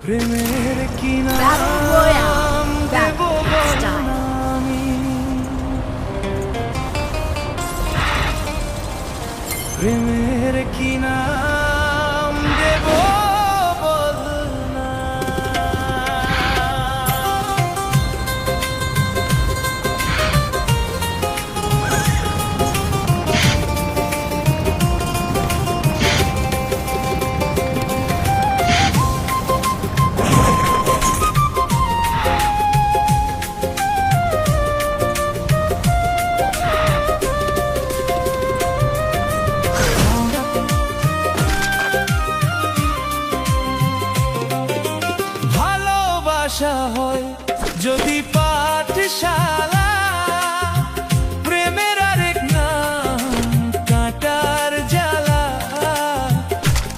প্রেমের কি নাম Battle Royale. দেব Battle style. আমি, প্রেমের কি নাম দেব বল না। ভালোবাসা হয় যদি পাঠশালা, প্রেমের আরেক নাম কাঁটার জ্বালা,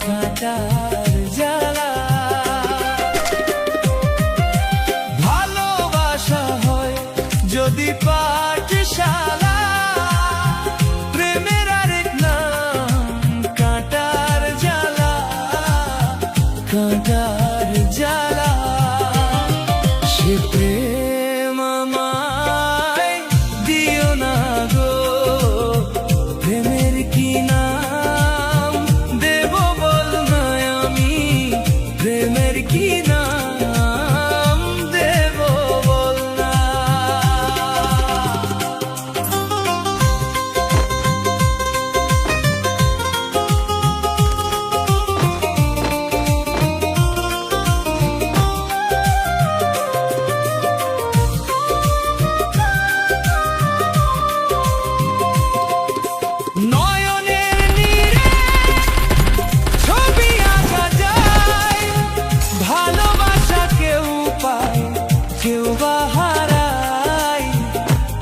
কাঁটার জ্বালা। ভালোবাসা হয় যদি পাঠশালা, প্রেমের আরেক নাম কাঁটার জ্বালা, কাঁটার জ্বালা। সে প্রেম আমায় দিও না গো, প্রেমের কি নাম দেব বল না আমি, প্রেমের কি নাম দেব বল না। নয়নের নীরে ছবি আঁকা যায়, ভালোবাসা কেউ পায় কেউ বা হারায়,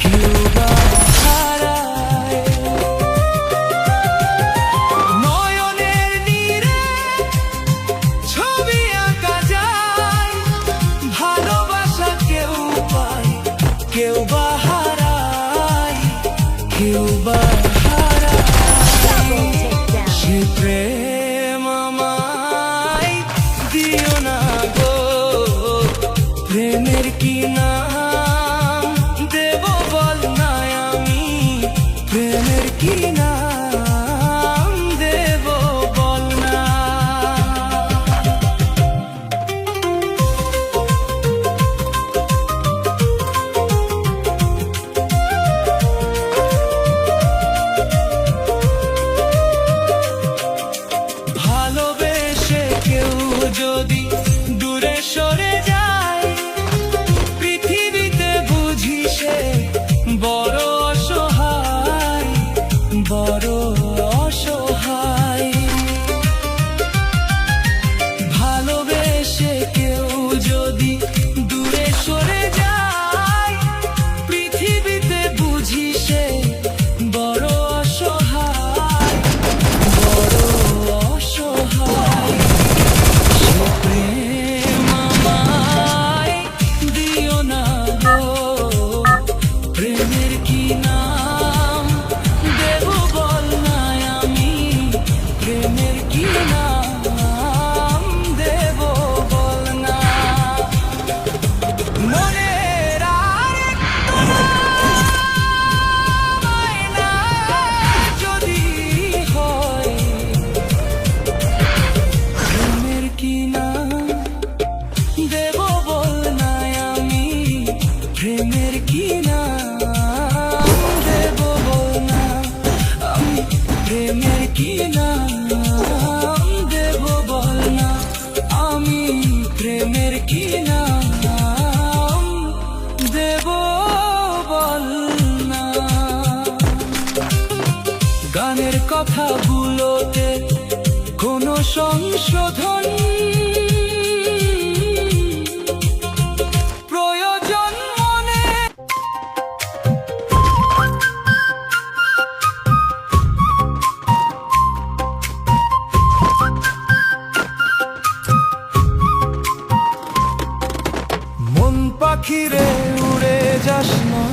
কেউ বা হারায়। নয়নের নীরে ছবি আঁকা যায়, ভালোবাসা কেউ পায় কেউ বা হারায়, কেউ বা Double takedown. সে প্রেম আমায় দিও না গো, প্রেমের কি নাম দেব বল না আমি, প্রেমের কি নাম দেব বল না। ভালোবেসে কেউ যদি দূরে সরে যায়, পৃথিবীতে বুঝি সে বড় অসহায়, বড় অসহায়। ভালোবেসে কেউ যদি দূরে সরে যায়, পৃথিবীতে বুঝি সে বড় অসহায়, বড় অসহায়। সে প্রেম আমায় দিও না গো, প্রেমের কি নাম দেব বল না আমি, প্রেমের কি নাম দেব বল না। মনের আরেকটা আয়না যদি হয়, প্রেমের কি নাম দেব বল না আমি, প্রেমের কি নাম দেব বল না আমি, প্রেমের কি নাম দেব বল না আমি, প্রেমের কি নাম দেব বল না। গানের কথাগুলোতে কোনো সংশোধন প্রয়োজন মনে। মন পাখিরে উড়ে যাস না,